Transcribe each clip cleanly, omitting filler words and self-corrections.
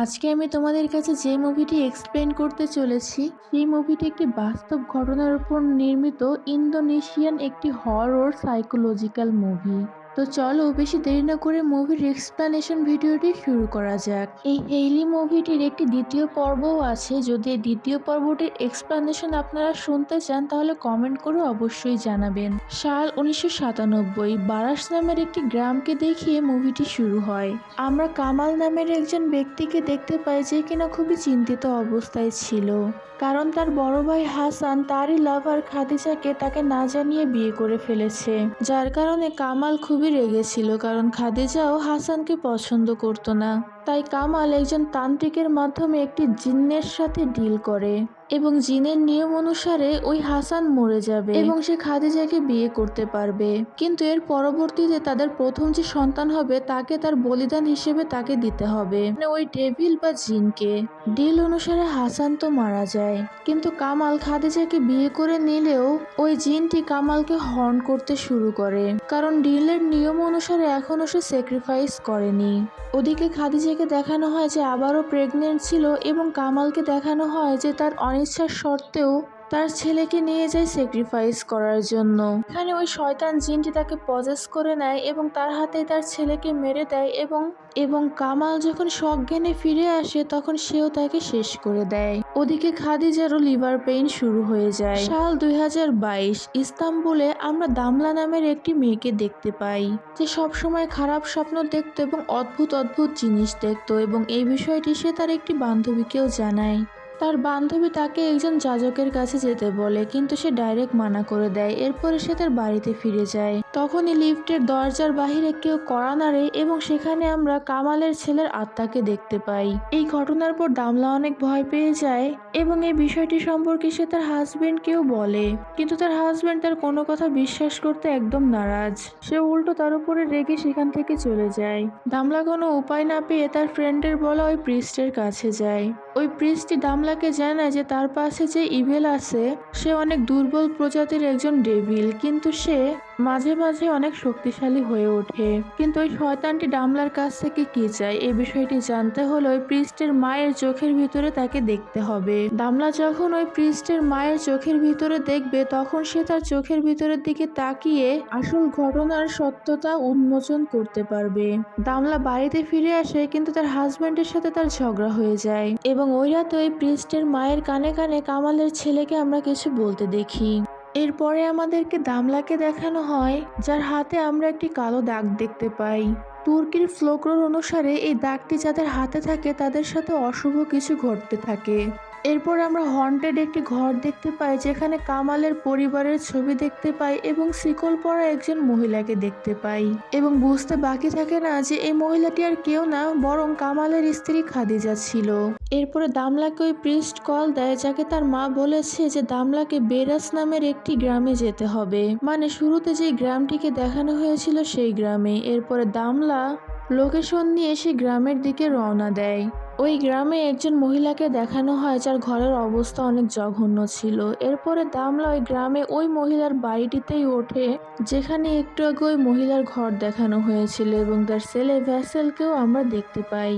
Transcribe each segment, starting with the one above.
আজকে আমি তোমাদের কাছে যে মুভিটি এক্সপ্লেন করতে চলেছি সেই মুভিটি একটি বাস্তব ঘটনার উপর নির্মিত ইন্দোনেশিয়ান একটি হরর সাইকোলজিক্যাল মুভি। তো চলো বেশি দেরি না করে মুভির এক্সপ্লেনেশন ভিডিওটি শুরু করা যাক। এই হেইলি মুভিটির একটি দ্বিতীয় পর্বও আছে। যদি এই দ্বিতীয় পর্বটির এক্সপ্লেনেশন আপনারা শুনতে চান তাহলে কমেন্ট করে অবশ্যই জানাবেন। সাল 1997 বারাস নামের একটি গ্রামকে দেখিয়ে মুভিটি শুরু হয়। আমরা কামাল নামের একজন ব্যক্তিকে দেখতে পাই যে কিনা খুবই চিন্তিত অবস্থায় ছিল, কারণ তার বড় ভাই হাসান তারই লাভার খাদিজাকে তাকে না জানিয়ে বিয়ে করে ফেলেছে, যার কারণে কামাল খুবই রেগেছিল, কারণ খাদিজাও হাসানকে পছন্দ করতো না। তাই কামাল একজন তান্ত্রিকের মাধ্যমে একটি জিন্নের সাথে ডিল করে এবং জিনের নিয়ম অনুসারে ওই হাসান মরে যাবে এবং সে খাদিজাকে বিয়ে করতে পারবে। কিন্তু এর পরবর্তীতে তাদের প্রথম যে সন্তান হবে তাকে তার বলিদান হিসেবে তাকে দিতে হবে, মানে ওই ডেভিল বা জিনকে। ডিল অনুসারে হাসান তো মারা যায়, কিন্তু কামাল খাদিজাকে বিয়ে করে নিলেও ওই জিনটি কামালকে হর্ন করতে শুরু করে, কারণ ডিলের নিয়ম অনুসারে এখনো সে স্যাক্রিফাইস করেনি। ওদিকে খাদিজাকে দেখানো হয় যে আবারও প্রেগনেন্ট ছিল এবং কামালকে দেখানো হয় যে তার অনিচ্ছার সত্ত্বেও তার ছেলেকে নিয়ে যায় স্যাক্রিফাইস করার জন্য। এখানে ওই শয়তান জিনটি তাকে পজেস করে নেয় এবং তার হাতে তার ছেলেকে মেরে দেয় এবং কামাল যখন সজ্ঞানে ফিরে আসে তখন সেও তাকে শেষ করে দেয়। ওদিকে খাদিজারও লিভার পেইন শুরু হয়ে যায়। সাল 2022 ইস্তাম্বুলে আমরা দামলা নামের একটি মেয়েকে দেখতে পাই যে সবসময় খারাপ স্বপ্ন দেখতো এবং অদ্ভুত অদ্ভুত জিনিস দেখতো, এবং এই বিষয়টি সে তার একটি বান্ধবীকেও জানায়। তার বান্ধবী তাকে একজন যাজকের কাছে যেতে বলে, কিন্তু সে ডাইরেক্ট মানা করে দেয়। এরপরে সে তার বাড়িতে ফিরে যায়। তখনই লিফটের দরজার বাহিরে কেউ কড়া নাড়ে এবং সেখানে আমরা কামালের ছেলের আত্মাকে দেখতে পাই। এই ঘটনার পর দামলা অনেক ভয় পেয়ে যায় এবং এই বিষয়টি সম্পর্কে সে তার হাজবেন্ডকেও বলে, কিন্তু তার হাজবেন্ড তার কোনো কথা বিশ্বাস করতে একদম নারাজ। সে উল্টো তার উপরে রেগে সেখান থেকে চলে যায়। দামলা কোনো উপায় না পেয়ে তার ফ্রেন্ডের বলা ওই প্রিস্টের কাছে যায়। ওই প্রিস্টটি দামলাকে জানায় যে তার পাশে যে ইভেল আছে সে অনেক দুর্বল প্রজাতির একজন ডেভিল, কিন্তু সে মাঝে মাঝে অনেক শক্তিশালী হয়ে ওঠে। কিন্তু ওই শয়তানটি দামলার কাছ থেকে কি চায় এই বিষয়টি জানতে হলে ওই প্রিস্টের মায়ের চোখের ভিতরে তাকে দেখতে হবে। দামলা যখন ওই প্রিস্টের মায়ের চোখের ভিতরে দেখবে তখন সে তার চোখের ভিতরের দিকে তাকিয়ে আসল ঘটনার সত্যতা উন্মোচন করতে পারবে। দামলা বাড়িতে ফিরে আসে, কিন্তু তার হাজবেন্ডের সাথে তার ঝগড়া হয়ে যায় এবং ওই রাতে ওই প্রিস্টের মায়ের কানে কানে কামালের ছেলেকে আমরা কিছু বলতে দেখি। এরপরে আমাদেরকে দামলাকে দেখানো হয় যার হাতে আমরা একটি কালো দাগ দেখতে পাই। তুর্কির ফ্লোকলোর অনুসারে এই দাগটি যাদের হাতে থাকে তাদের সাথে অশুভ কিছু ঘটতে থাকে। এরপর আমরা হন্টেড একটি ঘর দেখতে পাই যেখানে কামালের পরিবারের ছবি দেখতে পাই এবং শিকল পরা একজন মহিলাকে দেখতে পাই, এবং বুঝতে বাকি থাকে না যে এই মহিলাটি আর কেউ না বরং কামালের স্ত্রী খাদিজা ছিল। এরপরে দামলাকে ওই প্রিস্ট কল দেয় যাকে তার মা বলেছে যে দামলাকে বেরাস নামের একটি গ্রামে যেতে হবে, মানে শুরুতে যে গ্রামটিকে দেখানো হয়েছিল সেই গ্রামে। এরপরে দামলা লোকেশন নিয়ে সে গ্রামের দিকে রওনা দেয়। ওই গ্রামে একজন মহিলাকে দেখানো হয় যার ঘরের অবস্থা অনেক জঘন্য ছিল। এরপরে দামলা ওই গ্রামে ওই মহিলার বাড়িটিতেই ওঠে যেখানে একটু আগে ওই মহিলার ঘর দেখানো হয়েছিল, এবং তার ছেলে ভ্যাসেলকেও আমরা দেখতে পাই।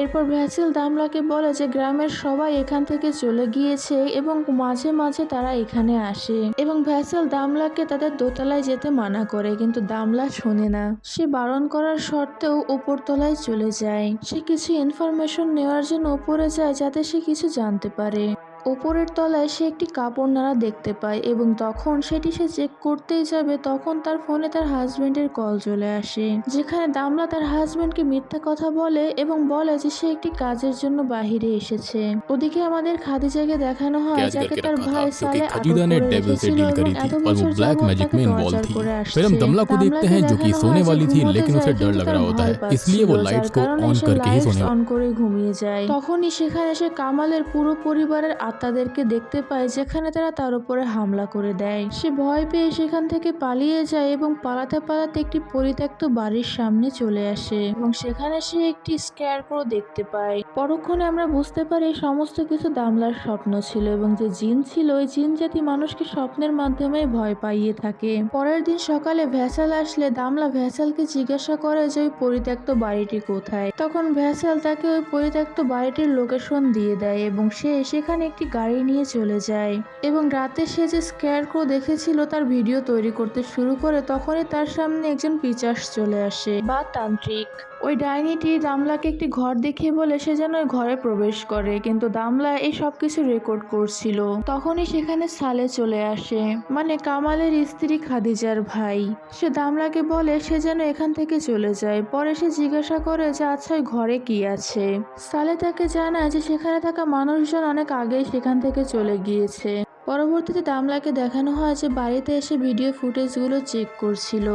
এরপর ভ্যাসেল দামলাকে বলে যে গ্রামের সবাই এখান থেকে চলে গিয়েছে এবং মাঝে মাঝে তারা এখানে আসে, এবং ভ্যাসেল দামলাকে তাদের দোতলায় যেতে মানা করে, কিন্তু দামলা শোনে না। সে বারণ করার সত্ত্বেও উপরতলায় চলে যায়। সে কিছু ইনফরমেশন নেওয়ার জন্য উপরে যায় যাতে সে কিছু জানতে পারে। ওপরের তলায় সে একটি কাপড় নাড়া দেখতে পায় এবং তখন সেটি সে চেক করতেই যাবে তখন তার ফোনে তার হাজবেন্ডের কল চলে আসে, যেখানে দামলা তার হাজবেন্ডকে মিথ্যা কথা বলে এবং বলে যে সে একটি কাজের জন্য বাহিরে এসেছে। ওদিকে আমাদের খাদিজাকে দেখানো হয় যাকে তার ভাই সালে खदीजा ने डेविल से डील करी थी और वो ब्लैक मैजिक में इन्वॉल्व थी। फिर हम दमला को देखते हैं जो कि सोने वाली थी लेकिन उसे डर लग रहा होता है, इसलिए वो लाइट्स को ऑन करके ही सोने অন করে ঘুমিয়ে যায়। তখনই সেখানে সে কামালের পুরো পরিবারের আত্মাদেরকে দেখতে পায় যেখানে তারা তার উপরে হামলা করে দেয়। সে ভয় পেয়ে সেখান থেকে পালিয়ে যায় এবং পালাতে পালাতে একটি পরিত্যক্ত বাড়ির সামনে চলে আসে এবং সেখানে সে একটি স্ক্যারক্রো দেখতে পায়। পরক্ষণে আমরা বুঝতে পারি সমস্ত কিছু দামলার স্বপ্ন ছিল এবং যে জিন ছিল ওই জিন জাতি মানুষকে স্বপ্নের মাধ্যমে ভয় পাইয়ে থাকে। পরের দিন সকালে ভ্যাসেল আসলে দামলা ভ্যাসেলকে জিজ্ঞাসা করে যে ওই পরিত্যক্ত বাড়িটি কোথায়। তখন ভ্যাসেল তাকে ওই পরিত্যক্ত বাড়িটির লোকেশন দিয়ে দেয় এবং সে সেখানে একটি গাড়ি নিয়ে চলে যায় এবং রাতে সে যে স্ক্যারক্রো দেখেছিল তার ভিডিও তৈরি করতে শুরু করে। তখনই তার সামনে একজন পিচার্স চলে আসে বা তান্ত্রিক। ওই ডাইনিটি দামলাকে একটি ঘর দেখিয়ে বলে সে যেন ওই ঘরে প্রবেশ করে, কিন্তু দামলা এই সব কিছু রেকর্ড করছিল। তখনই সেখানে সালে চলে আসে, মানে কামালের স্ত্রী খাদিজার ভাই। সে দামলাকে বলে সে যেন এখান থেকে চলে যায়। পরে সে জিজ্ঞাসা করে যে আচ্ছা ওই ঘরে কি আছে। সালে তাকে জানায় যে সেখানে থাকা মানুষজন অনেক আগেই সেখান থেকে চলে গিয়েছে। পরবর্তীতে দামলাকে দেখানো হয় যে বাড়িতে এসে ভিডিও ফুটেজগুলো চেক করছিল।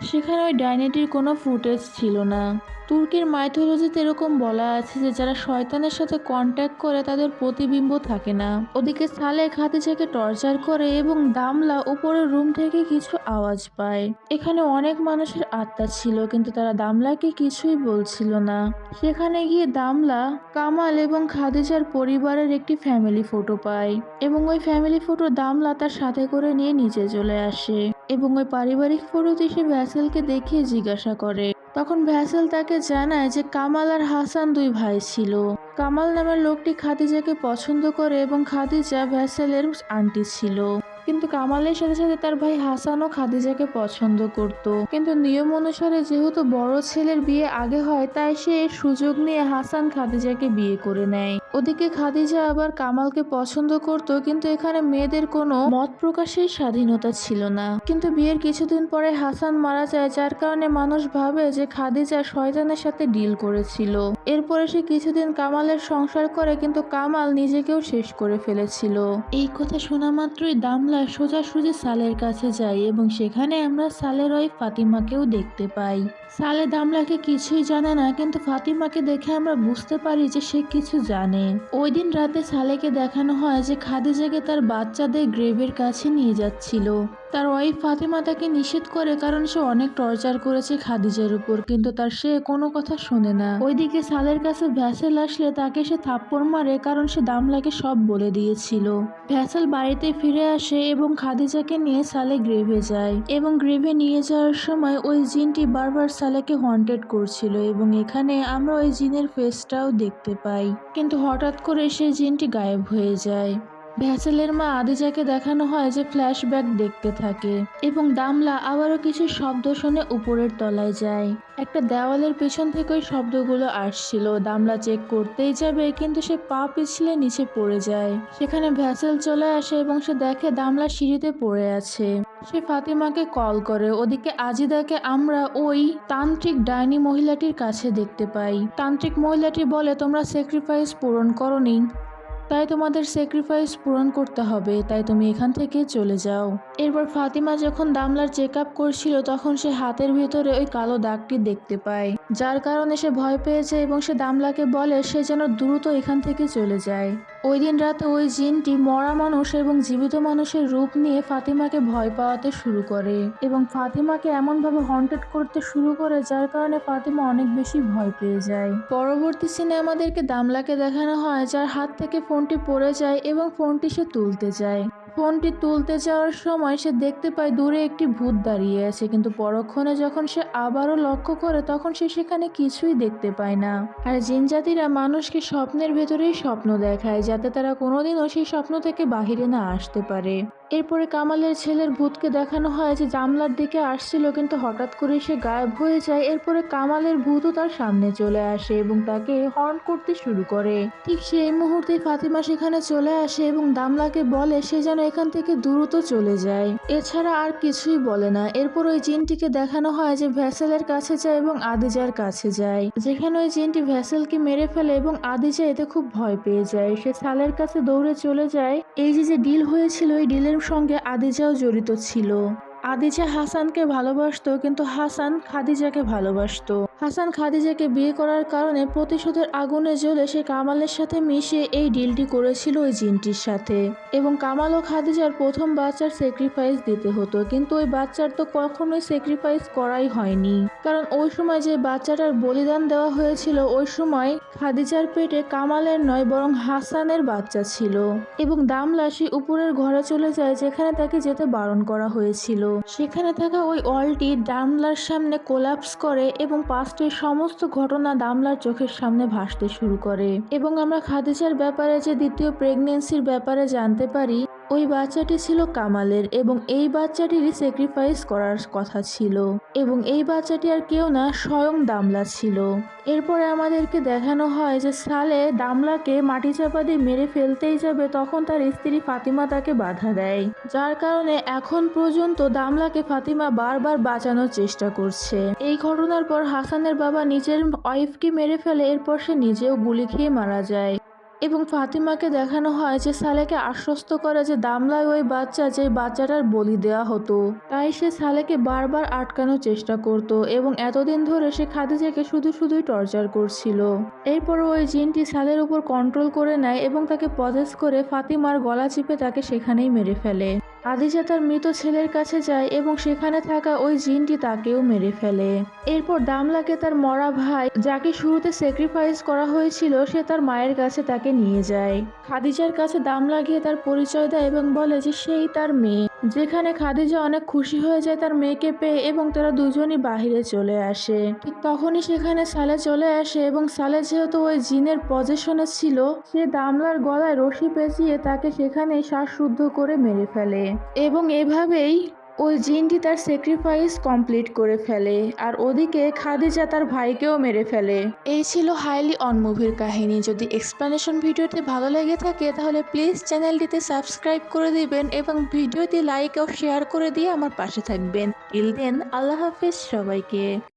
সেখানে ওই ডাইনিটির কোনো ফুটেজ ছিল না। তুর্কির মাইথোলজিতে এরকম বলা আছে যে যারা শয়তানের সাথে কন্ট্যাক্ট করে তাদের প্রতিবিম্ব থাকে না। ওদিকে সালে খাদিজাকে টর্চার করে এবং দামলা উপরের রুম থেকে কিছু আওয়াজ পায়। এখানে অনেক মানুষের আত্মা ছিল কিন্তু তারা দামলাকে কিছুই বলছিল না। সেখানে গিয়ে দামলা কামাল এবং খাদিজার পরিবারের একটি ফ্যামিলি ফটো পায় এবং ওই ফ্যামিলি ফটো দামলা তার সাথে করে নিয়ে নিচে চলে আসে এবং ওই পারিবারিক ফটোতে সে ভ্যাসেলকে দেখিয়ে জিজ্ঞাসা করে। তখন ভ্যাসেল তাকে জানায় যে কামাল আর হাসান দুই ভাই ছিল। কামাল নামের লোকটি খাদিজাকে পছন্দ করে এবং খাদিজা ভ্যাসেলের আন্টি ছিল। কিন্তু কামালের সাথে সাথে তার ভাই হাসানও খাদিজাকে পছন্দ করত। কিন্তু নিয়ম অনুসারে যেহেতু বড় ছেলের বিয়ে আগে হয় তাই সে এর সুযোগ নিয়ে হাসান খাদিজাকে বিয়ে করে নেয়। ওদিকে খাদিজা আবার কামালকে পছন্দ করত, কিন্তু এখানে মেয়েদের কোনো মত প্রকাশের স্বাধীনতা ছিল না। কিন্তু বিয়ের কিছুদিন পরে হাসান মারা যায়, যার কারণে মানুষ ভাবে যে খাদিজা শয়তানের সাথে ডিল করেছিল। এরপরে সে কিছুদিন কামালের সংসার করে, কিন্তু কামাল নিজেকেও শেষ করে ফেলেছিল। এই কথা শোনা মাত্রই দামলা সোজাসুজি সালের কাছে যায় এবং সেখানে আমরা সালের ওই ফাতিমাকেও দেখতে পাই। সালে দামলাকে কিছুই জানে না, কিন্তু ফাতিমাকে দেখে আমরা বুঝতে পারি যে সে কিছু জানে। ওই দিন রাতে সালেকে দেখানো হয় যে খাদিজাকে তার বাচ্চাদের গ্রেভের কাছে নিয়ে যাচ্ছিল। তার ওয়াইফ ফাতিমা তাকে নিষেধ করে কারণ সে অনেক টর্চার করেছে খাদিজার উপর, কিন্তু তার সে কোনো কথা শোনে না। ওইদিকে সালের কাছে ভ্যাসেল আসলে তাকে সে থাপ্পড় মারে কারণ সে দামলাকে সব বলে দিয়েছিল। ভ্যাসেল বাড়িতে ফিরে আসে এবং খাদিজাকে নিয়ে সালে গ্রেভে যায় এবং গ্রেভে নিয়ে যাওয়ার সময় ওই জিনটি বারবার সালেকে হন্টেড করছিল এবং এখানে আমরা ওই জিনের ফেসটাও দেখতে পাই, কিন্তু হঠাৎ করে সেই জিনটি গায়েব হয়ে যায়। ভ্যাসেলের মা আদিজাকে দেখানো হয় যে ফ্ল্যাশব্যাক দেখতে থাকে এবং দামলা আবারও কিছু শব্দ শুনে উপরের তলায় যায়। একটা দেওয়ালের পেছন থেকে ওই শব্দগুলো আসছিল। দামলা চেক করতেই যাবে কিন্তু সে পা পিছলে নিচে পড়ে যায়। সেখানে ভ্যাসেল চলে আসে এবং সে দেখে দামলা সিঁড়িতে পড়ে আছে। সে ফাতিমাকে কল করে। ওদিকে আজিদাকে আমরা ওই তান্ত্রিক ডাইনি মহিলাটির কাছে দেখতে পাই। তান্ত্রিক মহিলাটি বলে তোমরা স্যাক্রিফাইস পূরণ করোনি, তাই তোমাদের স্যাক্রিফাইস পূরণ করতে হবে, তাই তুমি এখান থেকে চলে যাও। এরপর ফাতিমা যখন দামলার চেক আপ করছিল তখন সে হাতের ভিতরে ওই কালো দাগটি দেখতে পায়, যার কারণে সে ভয় পেয়েছে এবং সে দামলাকে বলে সে যেন দ্রুত এখান থেকে চলে যায়। ওই দিন রাতে ওই জিনটি মরা মানুষ এবং জীবিত মানুষের রূপ নিয়ে ফাতিমাকে ভয় পাওয়াতে শুরু করে এবং ফাতিমাকে এমনভাবে হন্টেড করতে শুরু করে যার কারণে ফাতিমা অনেক বেশি ভয় পেয়ে যায়। পরবর্তী সিনে আমাদেরকে দামলাকে দেখানো হয় যার হাত থেকে ফোনটি পড়ে যায় এবং ফোনটি সে তুলতে যায়। ফোনটি তুলতে যাওয়ার সময় সে দেখতে পায় দূরে একটি ভূত দাঁড়িয়ে আছে, কিন্তু পরক্ষণে যখন সে আবারও লক্ষ্য করে তখন সে সেখানে কিছুই দেখতে পায় না। আর জিন জাতিরা মানুষকে স্বপ্নের ভেতরেই স্বপ্ন দেখায় যাতে তারা কোনোদিনও সেই স্বপ্ন থেকে বাহিরে না আসতে পারে। এরপরে কামালের ছেলের ভূতকে দেখানো হয় যে জামলার দিকে আসছিল, কিন্তু হঠাৎ করে সে গায়েব হয়ে যায়। এরপরে কামালের ভূতও তার সামনে চলে আসে এবং তাকে হর্ন করতে শুরু করে। ঠিক সেই মুহূর্তে ফাতিমা সেখানে চলে আসে এবং দামলাকে বলে সে যেন এখান থেকে দ্রুত চলে যায়, এছাড়া আর কিছুই বলে না। এরপর ওই জিনটিকে দেখানো হয় যে ভ্যাসেলের কাছে যায় এবং আদিজার কাছে যায়, যেখানে ওই জিনটি ভ্যাসেলকে মেরে ফেলে এবং আদিজা এতে খুব ভয় পেয়ে যায়। সে সালের কাছে দৌড়ে চলে যায়। এই যে ডিল হয়েছিল ওই ডিলের সঙ্গে আদিজাও জড়িত ছিল। আদিজা হাসানকে ভালোবাসতো, কিন্তু হাসান খাদিজাকে ভালোবাসতো। হাসান খাদিজাকে বিয়ে করার কারণে প্রতিশোধের আগুনে জ্বলে সে কামালের সাথে মিশে এই ডিলটি করেছিল ওই জিনটির সাথে, এবং কামাল ও খাদিজার প্রথম বাচ্চার স্যাক্রিফাইস দিতে হতো, কিন্তু ওই বাচ্চার তো কখনোই স্যাক্রিফাইস করাই হয়নি, কারণ ওই সময় যে বাচ্চাটার বলিদান দেওয়া হয়েছিল ওই সময় খাদিজার পেটে কামালের নয় বরং হাসানের বাচ্চা ছিল। এবং দামলা সে উপরের ঘরে চলে যায় যেখানে তাকে যেতে বারণ করা হয়েছিল। সেখানে থাকা ওই ওয়ালটি দামলার সামনে কোলাপস করে এবং পাস্টের সমস্ত ঘটনা দামলার চোখের সামনে ভাসতে শুরু করে, এবং আমরা খাদিজার ব্যাপারে যে দ্বিতীয় প্রেগনেন্সির ব্যাপারে জানতে পারি ওই বাচ্চাটি ছিল কামালের, এবং এই বাচ্চাটিরই স্যাক্রিফাইস করার কথা ছিল, এবং এই বাচ্চাটি আর কেউ না স্বয়ং দামলা ছিল। এরপরে আমাদেরকে দেখানো হয় যে সালে দামলাকে মাটি চাপা দিয়ে মেরে ফেলতেই যাবে, তখন তার স্ত্রী ফাতিমা তাকে বাধা দেয়, যার কারণে এখন পর্যন্ত দামলাকে ফাতিমা বারবার বাঁচানোর চেষ্টা করছে। এই ঘটনার পর হাসানের বাবা নিজের ওয়াইফকে মেরে ফেলে, এরপর সে নিজেও গুলি খেয়ে মারা যায়, এবং ফাতিমাকে দেখানো হয় যে সালেকে আশ্বস্ত করে যে দামলায় ওই বাচ্চা যে বাচ্চাটার বলি দেওয়া হতো, তাই সে সালেকে বারবার আটকানোর চেষ্টা করত, এবং এতদিন ধরে সে খাদিজাকে শুধুই টর্চার করছিল। এরপর ওই জিনটি সালের উপর কন্ট্রোল করে নেয় এবং তাকে পজেস করে ফাতিমার গলা চিপে তাকে সেখানেই মেরে ফেলে। খাদিজা তার মৃত ছেলের কাছে যায় এবং সেখানে থাকা ওই জিনটি তাকেও মেরে ফেলে। এরপর দামলাকে তার মরা ভাই, যাকে শুরুতে স্যাক্রিফাইস করা হয়েছিল, সে তার মায়ের কাছে তাকে নিয়ে যায়। খাদিজার কাছে দামলা গিয়ে তার পরিচয় দেয় এবং বলে যে সেই তার মেয়ে, যেখানে খাদিজা অনেক খুশি হয়ে যায় তার মেয়েকে পেয়ে, এবং তারা দুজনই বাহিরে চলে আসে। ঠিক তখনই সেখানে সালে চলে আসে, এবং সালে যেহেতু ওই জিনের পজেশনে ছিল, সে দামলার গলায় রশি পেঁচিয়ে তাকে সেখানেই শ্বাসরুদ্ধ করে মেরে ফেলে, এবং এভাবেই ওই জিনটি তার স্যাক্রিফাইস কমপ্লিট করে ফেলে। আর ওদিকে খাদিজা তার ভাইকেও মেরে ফেলে। এই ছিল হাইলি অন মুভির কাহিনী। যদি এক্সপ্লেনেশন ভিডিওটি ভালো লেগে থাকে তাহলে প্লিজ চ্যানেলটিতে সাবস্ক্রাইব করে দিবেন এবং ভিডিওটি লাইক ও শেয়ার করে দিয়ে আমার পাশে থাকবেন। টিল দেন, আল্লাহ হাফেজ সবাইকে।